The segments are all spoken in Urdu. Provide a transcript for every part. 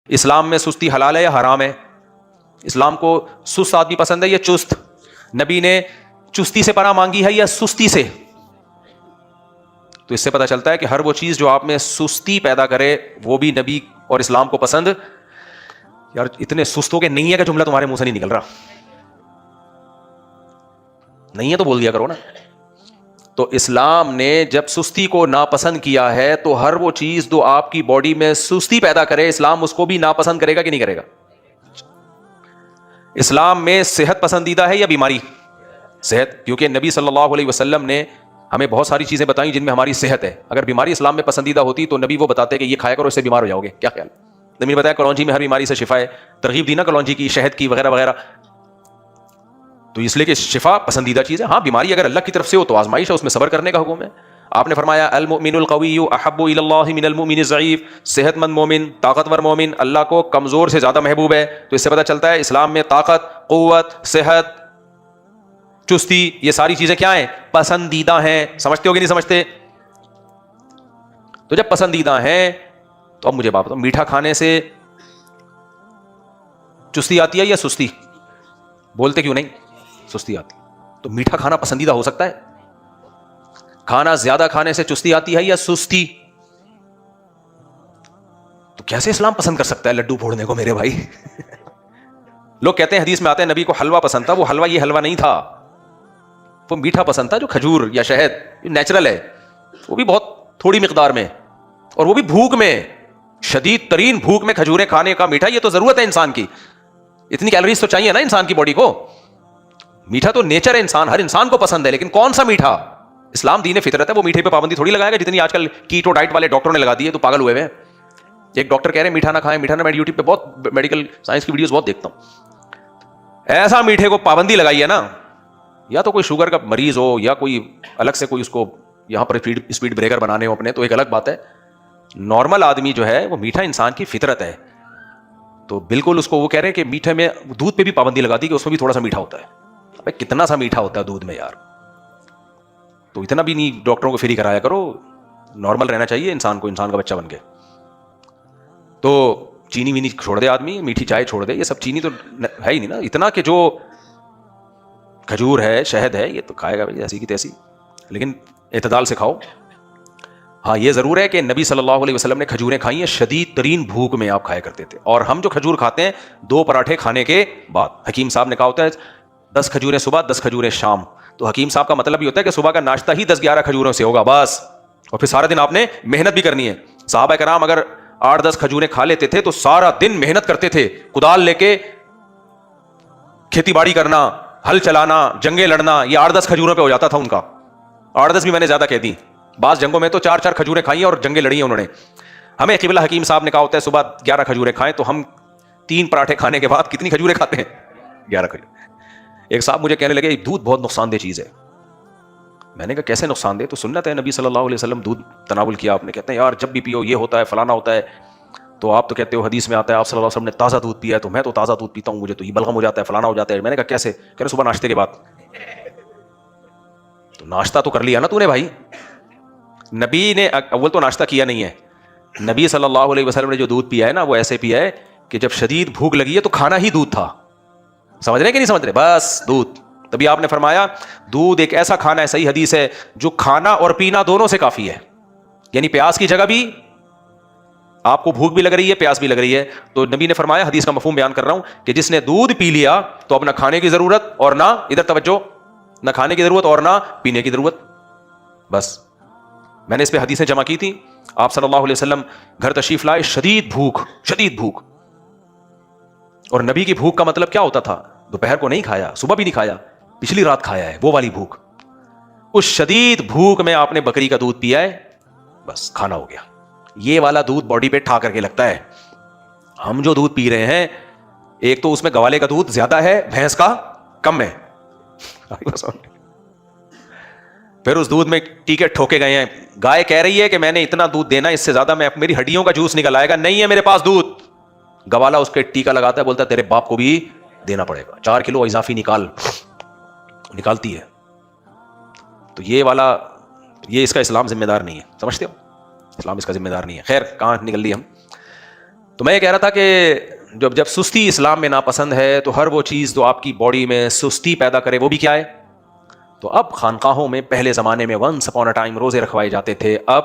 اسلام میں سستی حلال ہے یا حرام ہے؟ اسلام کو سست آدمی پسند ہے یا چست؟ نبی نے چستی سے پناہ مانگی ہے یا سستی سے؟ تو اس سے پتہ چلتا ہے کہ ہر وہ چیز جو آپ میں سستی پیدا کرے وہ بھی نبی اور اسلام کو پسند. یار اتنے سست ہو کہ نہیں ہے کہ جملہ تمہارے منہ سے نہیں نکل رہا. نہیں ہے تو بول دیا کرو نا. تو اسلام نے جب سستی کو ناپسند کیا ہے تو ہر وہ چیز جو آپ کی باڈی میں سستی پیدا کرے اسلام اس کو بھی ناپسند کرے گا کہ نہیں کرے گا؟ اسلام میں صحت پسندیدہ ہے یا بیماری؟ صحت، کیونکہ نبی صلی اللہ علیہ وسلم نے ہمیں بہت ساری چیزیں بتائیں جن میں ہماری صحت ہے. اگر بیماری اسلام میں پسندیدہ ہوتی تو نبی وہ بتاتے کہ یہ کھایا کرو اس سے بیمار ہو جاؤ گے. کیا خیال؟ نبی نے بتایا کلونجی میں ہر بیماری سے شفا ہے، ترغیب دی نا کلونجی کی، شہد کی، وغیرہ وغیرہ. تو اس لیے کہ شفا پسندیدہ چیز ہے. ہاں بیماری اگر اللہ کی طرف سے ہو تو آزمائش ہے، اس میں صبر کرنے کا حکم ہے. آپ نے فرمایا المؤمن القوی احب الی اللہ من المؤمن الضعیف، صحت مند مومن، طاقتور مومن اللہ کو کمزور سے زیادہ محبوب ہے. تو اس سے پتہ چلتا ہے اسلام میں طاقت، قوت، صحت، چستی، یہ ساری چیزیں کیا ہیں؟ پسندیدہ ہیں. سمجھتے ہو کہ نہیں سمجھتے؟ تو جب پسندیدہ ہیں تو اب مجھے بات بتاؤ، میٹھا کھانے سے چستی آتی ہے یا سستی؟ بولتے کیوں نہیں؟ سستی آتی. تو میٹھا کھانا پسندیدہ ہو سکتا ہے؟ کھانا زیادہ کھانے سے چستی آتی ہے یا سستی؟ تو کیسے اسلام پسند کر سکتا ہے لڈو پھوڑنے کو میرے بھائی؟ لوگ کہتے ہیں حدیث میں آتے ہیں نبی کو حلوہ پسند تھا. وہ حلوہ یہ حلوہ نہیں تھا، وہ میٹھا پسند تھا جو کھجور یا شہد نیچرل ہے، وہ بھی بہت تھوڑی مقدار میں، اور وہ بھی بھوک میں، شدید ترین بھوک میں کھجوریں کھانے کا میٹھا. یہ تو ضرورت ہے انسان کی، اتنی کیلوریز تو چاہیے نا انسان کی باڈی کو. میٹھا تو نیچر ہے، انسان ہر انسان کو پسند ہے، لیکن کون سا میٹھا؟ اسلام دین فطرت ہے، وہ میٹھے پہ پابندی تھوڑی لگائے گا جتنی آج کل کیٹو ڈائٹ والے ڈاکٹروں نے لگا دی ہے. تو پاگل ہوئے ہیں. ایک ڈاکٹر کہہ رہے ہیں میٹھا نہ کھائیں، میٹھا نہ. میں یوٹیوب پہ بہت میڈیکل سائنس کی ویڈیوز بہت دیکھتا ہوں. ایسا میٹھے کو پابندی لگائی ہے نا، یا تو کوئی شوگر کا مریض ہو یا کوئی الگ سے کوئی اس کو یہاں پر اسپیڈ بریکر بنانے ہو اپنے، تو ایک الگ بات ہے. نارمل آدمی جو ہے وہ میٹھا انسان کی فطرت ہے. تو بالکل اس کو وہ کہہ رہے ہیں کہ میٹھے میں دودھ پہ بھی پابندی لگا دی کہ اس میں بھی تھوڑا سا میٹھا ہوتا ہے. ابے کتنا سا میٹھا ہوتا ہے دودھ میں یار. تو اتنا بھی نہیں ڈاکٹروں کو فری کرایا کرو، نارمل رہنا چاہیے انسان کو، انسان کا بچہ بن کے. تو چینی وینی چھوڑ دے آدمی، میٹھی چائے چھوڑ دے، یہ سب چینی تو ہے ہی نہیں نا اتنا کہ جو کھجور ہے، شہد ہے، یہ تو کھائے گا ایسی کی تیسی، لیکن اعتدال سے کھاؤ. ہاں یہ ضرور ہے کہ نبی صلی اللہ علیہ وسلم نے کھجوریں کھائی ہیں، شدید ترین بھوک میں آپ کھایا کرتے تھے. اور ہم جو کھجور کھاتے ہیں 2 پراٹھے کھانے کے بعد. حکیم صاحب نے کہا ہوتا ہے 10 کھجوریں صبح 10 کھجوریں شام. تو حکیم صاحب کا مطلب یہ ہوتا ہے کہ صبح کا ناشتہ ہی 10-11 کھجوروں سے ہوگا بس، اور پھر سارا دن آپ نے محنت بھی کرنی ہے. صحابہ کرام اگر 8-10 کھجوریں کھا لیتے تھے تو سارا دن محنت کرتے تھے، کدال لے کے کھیتی باڑی کرنا، ہل چلانا، جنگیں لڑنا، یہ 8-10 کھجوروں پہ ہو جاتا تھا ان کا. 8-10 بھی میں نے زیادہ کہہ دی. بعض جنگوں میں تو 4-4 کھجوریں کھائی ہیں اور جنگیں لڑی ہیں انہوں نے. ہمیں قبلہ حکیم صاحب نے کہا ہوتا ہے صبح 11 کھجوریں کھائیں، تو ہم 3 پراٹھے کھانے کے بعد کتنی کھجوریں کھاتے ہیں؟ 11 کھجور. ایک صاحب مجھے کہنے لگے دودھ بہت نقصان دہ چیز ہے. میں نے کہا کیسے نقصان دہ؟ تو سنت ہے نبی صلی اللہ علیہ وسلم دودھ تناول کیا آپ نے. کہتے ہیں یار جب بھی پیو یہ ہوتا ہے فلانا ہوتا ہے. تو آپ تو کہتے ہو حدیث میں آتا ہے آپ صلی اللہ علیہ وسلم نے تازہ دودھ پیا ہے، تو میں تو تازہ دودھ پیتا ہوں، مجھے تو یہ بلغم ہو جاتا ہے، فلانا ہو جاتا ہے. میں نے کہا کیسے؟ کہہ رہے صبح ناشتے کے بعد. تو ناشتہ تو کر لیا نا تو نے بھائی. نبی نے اول تو ناشتہ کیا نہیں ہے. نبی صلی اللہ علیہ وسلم نے جو دودھ پیا ہے نا وہ ایسے پیا ہے کہ جب شدید بھوک لگی ہے تو کھانا ہی دودھ تھا. سمجھ رہے کہ نہیں سمجھ رہے؟ بس دودھ. تبھی آپ نے فرمایا دودھ ایک ایسا کھانا ہے، صحیح حدیث ہے، جو کھانا اور پینا دونوں سے کافی ہے. یعنی پیاس کی جگہ بھی آپ کو بھوک بھی لگ رہی ہے، پیاس بھی لگ رہی ہے. تو نبی نے فرمایا، حدیث کا مفہوم بیان کر رہا ہوں، کہ جس نے دودھ پی لیا تو اب نہ کھانے کی ضرورت اور نہ ادھر توجہ، نہ کھانے کی ضرورت اور نہ پینے کی ضرورت. بس میں نے اس پہ حدیثیں جمع کی تھی. آپ صلی اللہ علیہ وسلم گھر تشریف لائے، شدید بھوک، شدید بھوک. اور نبی کی بھوک کا مطلب کیا ہوتا تھا؟ دوپہر کو نہیں کھایا، صبح بھی نہیں کھایا، پچھلی رات کھایا ہے، وہ والی بھوک. اس شدید بھوک میں آپ نے بکری کا دودھ پیا ہے، بس کھانا ہو گیا. یہ والا دودھ باڈی پہ ٹھا کر کے لگتا ہے. ہم جو دودھ پی رہے ہیں ایک تو اس میں گوالے کا دودھ زیادہ ہے، بھینس کا کم ہے. پھر اس دودھ میں ٹیکے ٹھوکے گئے ہیں. گائے کہہ رہی ہے کہ میں نے اتنا دودھ دینا، اس سے زیادہ میں میری ہڈیوں کا جوس نکل آئے گا، نہیں ہے میرے پاس دودھ. گوالا اس کے ٹیکا لگاتا ہے، بولتا ہے تیرے باپ کو بھی دینا پڑے گا، 4 کلو اضافی نکالتی ہے. تو یہ والا، اس کا اسلام ذمہ دار نہیں ہے. سمجھتے ہو؟ اسلام اس کا ذمہ دار نہیں ہے. خیر کہاں نکل لی ہم. تو میں یہ کہہ رہا تھا کہ جب سستی اسلام میں ناپسند ہے تو ہر وہ چیز جو آپ کی باڈی میں سستی پیدا کرے وہ بھی کیا ہے. تو اب خانقاہوں میں پہلے زمانے میں ونس اپون اے ٹائم روزے رکھوائے جاتے تھے, اب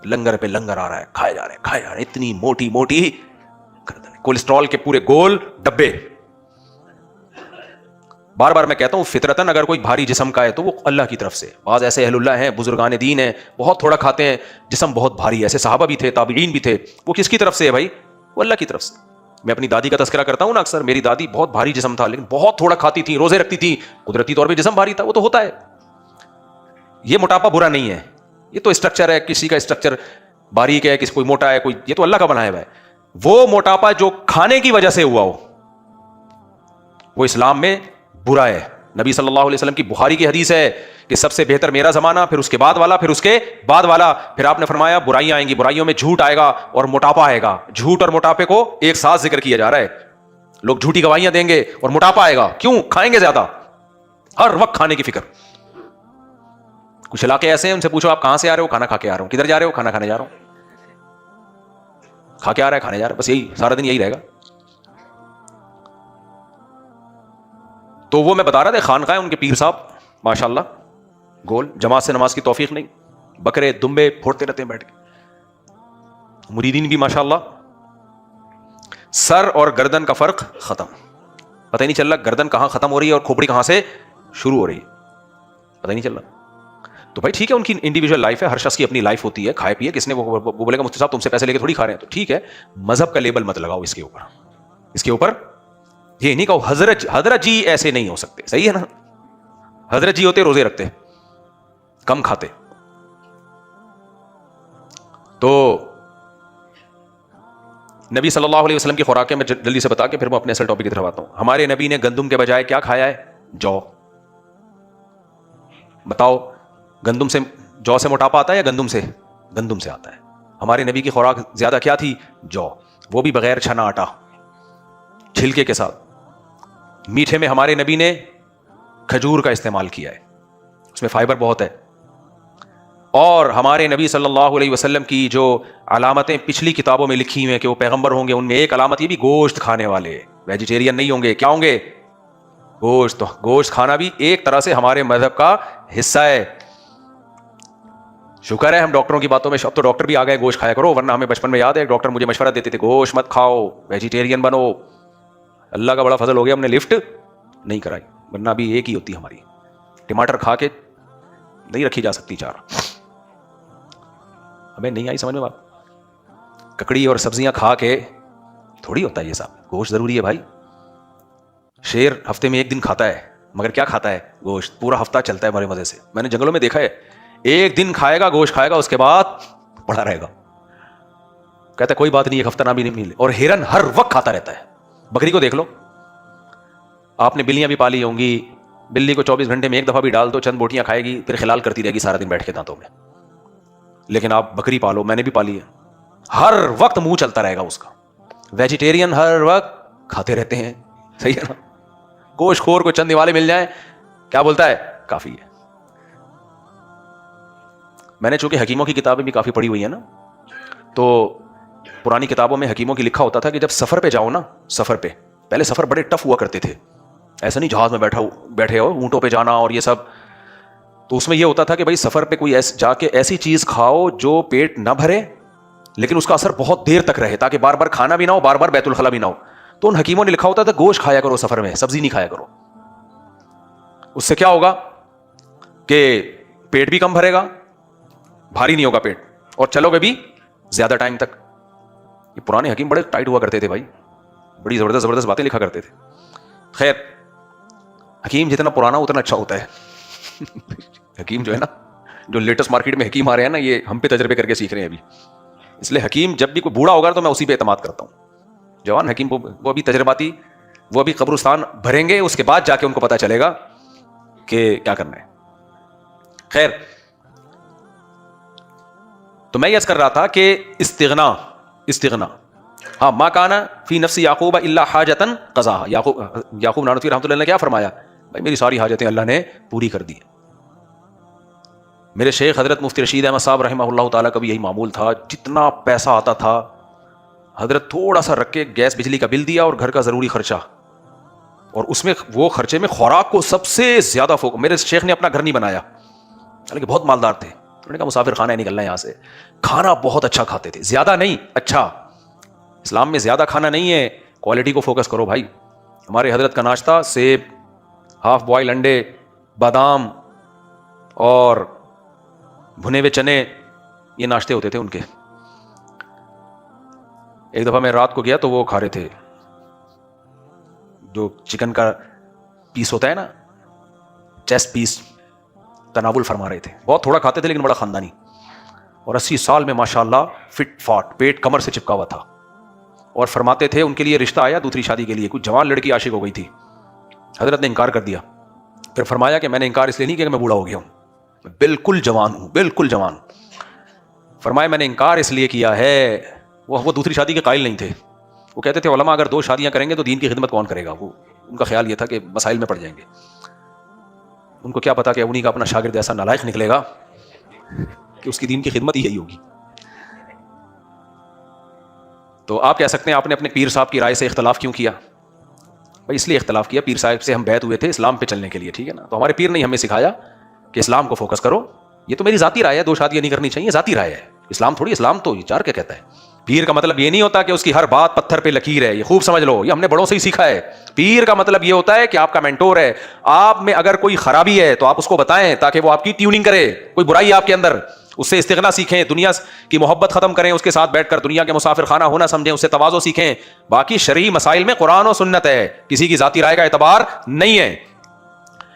لنگر پہ لنگر آ رہا ہے, کھائے جا رہے ہیں, اتنی موٹی موٹی کولیسٹرول کے پورے گول ڈبے. بار بار میں کہتا ہوں فطرتاً اگر کوئی بھاری جسم کا ہے تو وہ اللہ کی طرف سے. بعض ایسے اہل اللہ ہیں, بزرگان دین ہیں, بہت تھوڑا کھاتے ہیں, جسم بہت بھاری ہے. ایسے صحابہ بھی تھے, تابعین بھی تھے. وہ کس کی طرف سے ہے بھائی؟ وہ اللہ کی طرف سے. میں اپنی دادی کا تذکرہ کرتا ہوں نا اکثر, میری دادی بہت بھاری جسم تھا لیکن بہت تھوڑا کھاتی تھی, روزے رکھتی تھی, قدرتی طور پہ جسم بھاری تھا, وہ تو ہوتا ہے. یہ موٹاپا برا نہیں ہے, یہ تو اسٹرکچر ہے, کسی کا اسٹرکچر باریک ہے, کسی کوئی موٹا ہے, کوئی, یہ تو اللہ کا بنایا ہوا ہے. وہ موٹاپا جو کھانے کی وجہ سے ہوا ہو وہ اسلام میں برا ہے. نبی صلی اللہ علیہ وسلم کی بخاری کی حدیث ہے کہ سب سے بہتر میرا زمانہ, پھر اس کے بعد والا, پھر اس کے بعد والا. پھر آپ نے فرمایا برائیاں آئیں گی, برائیوں میں جھوٹ آئے گا اور موٹاپا آئے گا. جھوٹ اور موٹاپے کو ایک ساتھ ذکر کیا جا رہا ہے. لوگ جھوٹی گواہیاں دیں گے اور موٹاپا آئے گا. کیوں؟ کھائیں گے زیادہ, ہر وقت کھانے کی فکر. کچھ علاقے ایسے ہیں, ان سے پوچھو آپ کہاں سے آ رہے ہو, کھانا کھا کے آ رہا ہوں. کدھر جا رہے ہو؟ کھانا کھانے جا رہا ہوں. کھا کے آ رہا ہے, کھانے جا رہا ہے, بس یہی سارا دن یہی رہے گا. تو وہ میں بتا رہا تھا خانقاہ ان کے پیر صاحب ماشاءاللہ گول, جماعت سے نماز کی توفیق نہیں, بکرے دمبے پھوڑتے رہتے ہیں بیٹھ کے. مریدین بھی ماشاءاللہ, سر اور گردن کا فرق ختم, پتہ ہی نہیں چل رہا گردن کہاں ختم ہو رہی ہے اور کھوپڑی کہاں سے شروع ہو رہی ہے, پتہ ہی نہیں چل رہا. تو بھائی ٹھیک ہے, ان کی انڈیویجول لائف ہے, ہر شخص کی اپنی لائف ہوتی ہے, کھائے پیے. کس نے وہ بولے گا مفتی صاحب تم سے پیسے لے کے تھوڑی کھا رہے ہیں, تو ٹھیک ہے, مذہب کا لیبل مت لگاؤ اس کے اوپر. اس کے اوپر یہ نہیں کہو حضرت جی ایسے نہیں ہو سکتے, صحیح ہے نا. حضرت جی ہوتے روزے رکھتے, کم کھاتے. تو نبی صلی اللہ علیہ وسلم کی خوراکیں میں جلدی سے بتا کے پھر میں اپنے اصل ٹاپک کی طرف آتا ہوں. ہمارے نبی نے گندم کے بجائے کیا کھایا ہے؟ جو. بتاؤ, گندم سے, جو سے موٹاپا آتا ہے یا گندم سے؟ گندم سے آتا ہے. ہمارے نبی کی خوراک زیادہ کیا تھی؟ جو, وہ بھی بغیر چھنا آٹا, چھلکے کے ساتھ. میٹھے میں ہمارے نبی نے کھجور کا استعمال کیا ہے, اس میں فائبر بہت ہے. اور ہمارے نبی صلی اللہ علیہ وسلم کی جو علامتیں پچھلی کتابوں میں لکھی ہوئی ہیں کہ وہ پیغمبر ہوں گے, ان میں ایک علامت یہ بھی گوشت کھانے والے, ویجیٹیرین نہیں ہوں گے. کیا ہوں گے؟ گوشت. گوشت کھانا بھی ایک طرح سے ہمارے مذہب کا حصہ ہے. شکر ہے ہم ڈاکٹروں کی باتوں میں, اب تو ڈاکٹر بھی آ گئے گوشت کھایا کرو, ورنہ ہمیں بچپن میں یاد ہے ڈاکٹر مجھے مشورہ دیتے تھے گوشت مت کھاؤ, ویجیٹیرین بنو. اللہ کا بڑا فضل ہو گیا, ہم نے لفٹ نہیں کرائی, ورنہ بھی ایک ہی ہوتی ہماری. ٹماٹر کھا کے نہیں رکھی جا سکتی چار. ہمیں نہیں آئی سمجھ میں بات. ککڑی اور سبزیاں کھا کے تھوڑی ہوتا ہے یہ سب. گوشت ضروری ہے بھائی. شیر ہفتے میں ایک دن کھاتا ہے, مگر کیا کھاتا ہے؟ گوشت. پورا ہفتہ چلتا ہے بڑے مزے سے. میں نے جنگلوں میں دیکھا ہے, ایک دن کھائے گا گوشت کھائے گا, اس کے بعد پڑا رہے گا, کہتا ہے کوئی بات نہیں, ایک ہفتہ نہ بھی نہیں ملے. اور ہرن ہر وقت کھاتا رہتا ہے. بکری کو دیکھ لو, آپ نے بلیاں بھی پالی ہوں گی, بلی کو 24 گھنٹے میں ایک دفعہ بھی ڈال دو, چند بوٹیاں کھائے گی, پھر خلال کرتی رہے گی سارا دن بیٹھ کے دانتوں میں. لیکن آپ بکری پالو, میں نے بھی پالی ہے, ہر وقت منہ چلتا رہے گا اس کا. ویجیٹیرین ہر وقت کھاتے رہتے ہیں, صحیح ہے نا. گوشت خور کو چند نوالے مل جائیں, کیا بولتا ہے؟ کافی ہے. میں نے چونکہ حکیموں کی کتابیں بھی کافی پڑھی ہوئی ہیں نا, تو پرانی کتابوں میں حکیموں کی لکھا ہوتا تھا کہ جب سفر پہ جاؤ نا, سفر پہ, پہلے سفر بڑے ٹف ہوا کرتے تھے, ایسا نہیں جہاز میں بیٹھے ہو اونٹوں پہ جانا اور یہ سب. تو اس میں یہ ہوتا تھا کہ بھائی سفر پہ کوئی جا کے ایسی چیز کھاؤ جو پیٹ نہ بھرے لیکن اس کا اثر بہت دیر تک رہے, تاکہ بار بار کھانا بھی نہ ہو, بار بار بیت الخلا بھی نہ ہو. تو ان حکیموں نے لکھا ہوتا تھا گوشت کھایا کرو سفر میں, سبزی نہیں کھایا کرو. اس سے کیا ہوگا کہ پیٹ بھی کم بھرے گا, بھاری نہیں ہوگا پیٹ, اور چلو گے بھی زیادہ ٹائم تک. یہ پرانے حکیم بڑے ٹائٹ ہوا کرتے تھے بھائی, بڑی زبردست باتیں لکھا کرتے تھے. خیر, حکیم جتنا پرانا اتنا اچھا ہوتا ہے. حکیم جو ہے نا, جو لیٹسٹ مارکیٹ میں حکیم آ رہے ہیں نا, یہ ہم پہ تجربے کر کے سیکھ رہے ہیں ابھی. اس لیے حکیم جب بھی کوئی بوڑھا ہوگا تو میں اسی پہ اعتماد کرتا ہوں. جوان حکیم وہ بھی تجرباتی, وہ بھی قبرستان بھریں گے, اس کے بعد جا کے ان کو پتا چلے گا کہ کیا کرنا ہے. خیر, تو میں یہ کر رہا تھا کہ استغنا, ہاں, ما کانا فی نفس یعقوب الا حاجتن قضاها. یعقوب نانوتوی رحمۃ اللہ نے کیا فرمایا؟ بھائی میری ساری حاجتیں اللہ نے پوری کر دی. میرے شیخ حضرت مفتی رشید احمد صاحب رحمہ اللہ تعالیٰ کا بھی یہی معمول تھا. جتنا پیسہ آتا تھا حضرت تھوڑا سا رکھ کے گیس بجلی کا بل دیا اور گھر کا ضروری خرچہ, اور اس میں وہ خرچے میں خوراک کو سب سے زیادہ فوکس. میرے شیخ نے اپنا گھر نہیں بنایا, حالانکہ بہت مالدار تھے. انہوں نے کہا مسافر خانہ ہے, نکلنا ہے یہاں سے. کھانا بہت اچھا کھاتے تھے, زیادہ نہیں, اچھا. اسلام میں زیادہ کھانا نہیں ہے, کوالٹی کو فوکس کرو بھائی. ہمارے حضرت کا ناشتہ سیب, ہاف بوائل انڈے, بادام اور بھنے ہوئے چنے, یہ ناشتے ہوتے تھے ان کے. ایک دفعہ میں رات کو گیا تو وہ کھا رہے تھے جو چکن کا پیس ہوتا ہے نا, چیسٹ پیس, تناول فرما رہے تھے. بہت تھوڑا کھاتے تھے لیکن بڑا خاندانی, اور 80 سال میں ماشاءاللہ فٹ فاٹ, پیٹ کمر سے چپکا ہوا تھا. اور فرماتے تھے ان کے لیے رشتہ آیا دوسری شادی کے لیے, کچھ جوان لڑکی عاشق ہو گئی تھی. حضرت نے انکار کر دیا. پھر فرمایا کہ میں نے انکار اس لیے نہیں کیا کہ میں بوڑھا ہو گیا ہوں, میں بالکل جوان ہوں, بالکل جوان. فرمایا میں نے انکار اس لیے کیا ہے, وہ دوسری شادی کے قائل نہیں تھے. وہ کہتے تھے علماء اگر 2 شادیاں کریں گے تو دین کی خدمت کون کرے گا. وہ ان کا خیال یہ تھا کہ مسائل میں پڑ جائیں گے. ان کو کیا پتا کہ انہی کا اپنا شاگرد ایسا نالائق نکلے گا کہ اس کی دین کی خدمت ہی یہی ہوگی. تو آپ کہہ سکتے ہیں آپ نے اپنے پیر صاحب کی رائے سے اختلاف کیوں کیا؟ بھائی اس لیے اختلاف کیا, پیر صاحب سے ہم بیعت ہوئے تھے اسلام پہ چلنے کے لیے, ٹھیک ہے نا. تو ہمارے پیر نے ہمیں سکھایا کہ اسلام کو فوکس کرو. یہ تو میری ذاتی رائے ہے, 2 شادیاں نہیں کرنی چاہیے, ذاتی رائے ہے. اسلام تھوڑی, اسلام تو یہ 4 کیا کہتا ہے. پیر کا مطلب یہ نہیں ہوتا کہ اس کی ہر بات پتھر پہ لکیر ہے, یہ خوب سمجھ لو, یہ ہم نے بڑوں سے ہی سیکھا ہے. پیر کا مطلب یہ ہوتا ہے کہ آپ کا مینٹور ہے, آپ میں اگر کوئی خرابی ہے تو آپ اس کو بتائیں تاکہ وہ آپ کی ٹیوننگ کرے. کوئی برائی ہے آپ کے اندر, اس سے استغنا سیکھیں, دنیا کی محبت ختم کریں, اس کے ساتھ بیٹھ کر دنیا کے مسافر خانہ ہونا سمجھیں, اس سے تواضع سیکھیں. باقی شرعی مسائل میں قرآن و سنت ہے, کسی کی ذاتی رائے کا اعتبار نہیں ہے.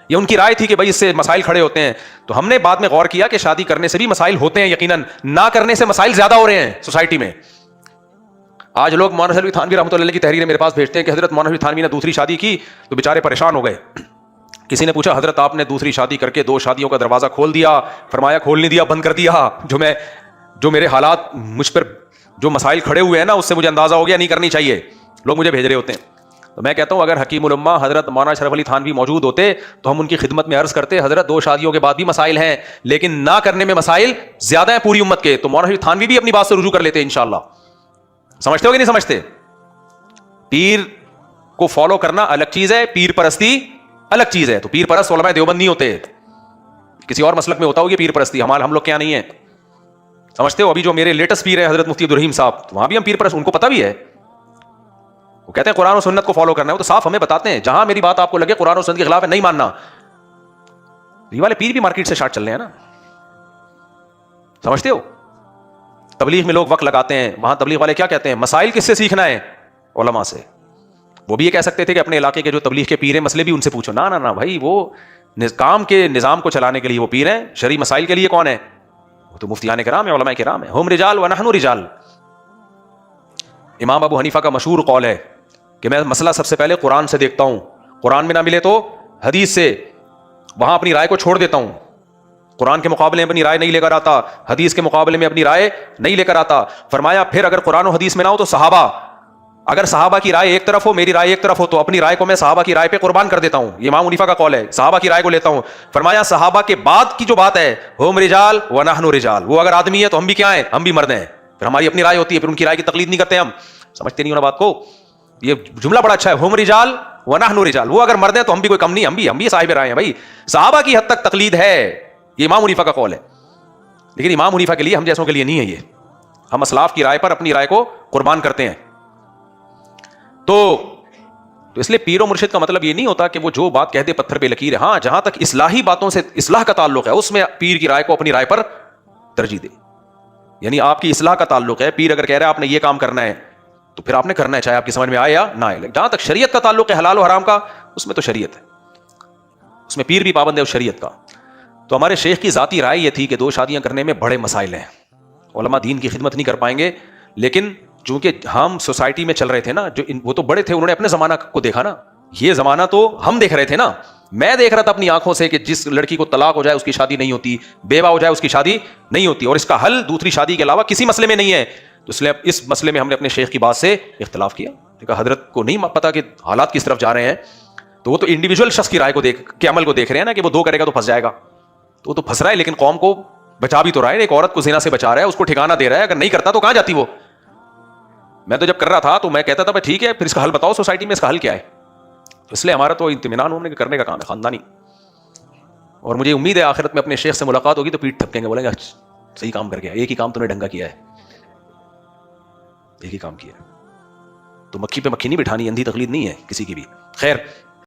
یہ ان کی رائے تھی کہ بھائی اس سے مسائل کھڑے ہوتے ہیں. تو ہم نے بعد میں غور کیا کہ شادی کرنے سے بھی مسائل ہوتے ہیں, یقیناً نہ کرنے سے مسائل زیادہ ہو رہے ہیں سوسائٹی میں. آج لوگ مولانا شریف تھانوی رحمۃ اللہ علیہ کی تحریریں میرے پاس بھیجتے ہیں کہ حضرت مولانا شریف تھانوی نے دوسری شادی کی تو بیچارے پریشان ہو گئے. کسی نے پوچھا حضرت آپ نے دوسری شادی کر کے 2 شادیوں کا دروازہ کھول دیا, فرمایا کھول نہیں دیا, بند کر دیا. جو میرے حالات مجھ پر جو مسائل کھڑے ہوئے ہیں نا, اس سے مجھے اندازہ ہو گیا نہیں کرنی چاہیے. لوگ مجھے بھیج رہے ہوتے ہیں. تو میں کہتا ہوں اگر حکیم الامہ حضرت مولانا اشرف علی تھانوی موجود ہوتے تو ہم ان کی خدمت میں عرض کرتے حضرت 2 شادیوں کے بعد بھی مسائل ہیں, لیکن نہ کرنے میں مسائل زیادہ ہیں پوری امت کے. تو مولانا شریف تھانوی بھی اپنی بات سے رجوع کر لیتے انشاءاللہ. سمجھتے ہو کہ نہیں سمجھتے؟ پیر کو فالو کرنا الگ چیز ہے, پیر پرستی الگ چیز ہے. تو پیر پرست علماء دیوبند نہیں ہوتے, کسی اور مسلک میں ہوتا ہوگی پیر پرستی, ہم لوگ کیا نہیں ہے. سمجھتے ہو؟ ابھی جو میرے لیٹسٹ پیر ہے حضرت مفتی عبدالرحیم صاحب, وہاں بھی ہم پیر پرست, ان کو پتہ بھی ہے. وہ کہتے ہیں قرآن و سنت کو فالو کرنا ہے, وہ تو صاف ہمیں بتاتے ہیں جہاں میری بات آپ کو لگے قرآن و سنت کے خلاف ہے نہیں ماننا. یہ والے پیر بھی مارکیٹ سے شارٹ چل رہے ہیں نا, سمجھتے ہو؟ تبلیغ میں لوگ وقت لگاتے ہیں, وہاں تبلیغ والے کیا کہتے ہیں مسائل کس سے سیکھنا ہے, علماء سے. وہ بھی یہ کہہ سکتے تھے کہ اپنے علاقے کے جو تبلیغ کے پیر ہیں مسئلے بھی ان سے پوچھو. نہ بھائی, وہ کام کے نظام کو چلانے کے لیے وہ پیر ہیں, شرعی مسائل کے لیے کون ہے؟ وہ تو مفتیان کرام ہیں, علماء کرام ہیں. ہم رجال و نحن رجال. امام ابو حنیفہ کا مشہور قول ہے کہ میں مسئلہ سب سے پہلے قرآن سے دیکھتا ہوں, قرآن میں نہ ملے تو حدیث سے, وہاں اپنی رائے کو چھوڑ دیتا ہوں. قرآن کے مقابلے میں اپنی رائے نہیں لے کر آتا, حدیث کے مقابلے میں اپنی رائے نہیں لے کر آتا. فرمایا پھر اگر قرآن و حدیث میں نہ ہو تو صحابہ, اگر صحابہ کی رائے ایک طرف ہو میری رائے ایک طرف ہو تو اپنی رائے کو میں صحابہ کی رائے پہ قربان کر دیتا ہوں. یہ امام حنیفہ کا قول ہے, صحابہ کی رائے کو لیتا ہوں. فرمایا صحابہ کے بعد کی جو بات ہے ہم رجال و نحن رجال, وہ اگر آدمی ہے تو ہم بھی کیا ہیں, ہم بھی مرد ہیں. پھر ہماری اپنی رائے ہوتی ہے, پھر ان کی رائے کی تقلید نہیں کرتے ہم. سمجھتے نہیں ہو نا بات کو؟ یہ جملہ بڑا اچھا ہے, ہم رجال و نحن رجال, وہ اگر مرد ہیں تو ہم بھی کوئی کم نہیں, ہم بھی صاحب رائے ہیں. بھائی صحابہ کی حد تک تقلید ہے, یہ امام حنیفہ کا قول ہے. لیکن امام حنیفہ کے لیے, ہم جیسوں کے لیے نہیں ہے یہ. ہم اسلاف کی رائے پر اپنی رائے کو قربان کرتے ہیں. تو اس لیے پیر و مرشد کا مطلب یہ نہیں ہوتا کہ وہ جو بات کہتے پتھر پہ لکیر ہے. ہاں جہاں تک اصلاحی باتوں سے اصلاح کا تعلق ہے اس میں پیر کی رائے کو اپنی رائے پر ترجیح دے. یعنی آپ کی اصلاح کا تعلق ہے, پیر اگر کہہ رہا ہے آپ نے یہ کام کرنا ہے تو پھر آپ نے کرنا ہے, چاہے آپ کی سمجھ میں آئے یا نہ آئے. جہاں تک شریعت کا تعلق ہے حلال و حرام کا, اس میں تو شریعت ہے, اس میں پیر بھی پابند ہے اس شریعت کا. تو ہمارے شیخ کی ذاتی رائے یہ تھی کہ 2 شادیاں کرنے میں بڑے مسائل ہیں, علماء دین کی خدمت نہیں کر پائیں گے. لیکن چونکہ ہم سوسائٹی میں چل رہے تھے نا, جو وہ تو بڑے تھے, انہوں نے اپنے زمانہ کو دیکھا نا, یہ زمانہ تو ہم دیکھ رہے تھے نا. میں دیکھ رہا تھا اپنی آنکھوں سے کہ جس لڑکی کو طلاق ہو جائے اس کی شادی نہیں ہوتی, بیوہ ہو جائے اس کی شادی نہیں ہوتی, اور اس کا حل دوسری شادی کے علاوہ کسی مسئلے میں نہیں ہے. تو اس لیے اس مسئلے میں ہم نے اپنے شیخ کی بات سے اختلاف کیا. دیکھا حضرت کو نہیں پتا کہ حالات کس طرف جا رہے ہیں, تو وہ تو انڈیویجول شخص کی رائے کو دیکھ کے عمل کو دیکھ رہے ہیں نا کہ وہ 2 کرے گا تو پھنس جائے گا. تو وہ تو پھنس رہا ہے, لیکن قوم کو بچا بھی تو رہا ہے. ایک عورت کو زنا سے بچا رہا ہے, اس کو ٹھکانہ دے رہا ہے, اگر نہیں کرتا تو کہاں جاتی وہ. میں تو جب کر رہا تھا تو میں کہتا تھا بھائی ٹھیک ہے پھر اس کا حل بتاؤ سوسائٹی میں اس کا حل کیا ہے. تو اس لیے ہمارا تو اطمینان ہونے کرنے کا کام ہے خاندانی. اور مجھے امید ہے آخرت میں اپنے شیخ سے ملاقات ہوگی تو پیٹ تھپکیں گے, بولیں گے صحیح کام کر گیا, ایک ہی کام تو نے ڈھنگا کیا ہے, ایک ہی کام کیا ہے. تو مکھی پہ مکھی نہیں بٹھانی, اندھی تقلید نہیں ہے کسی کی بھی. خیر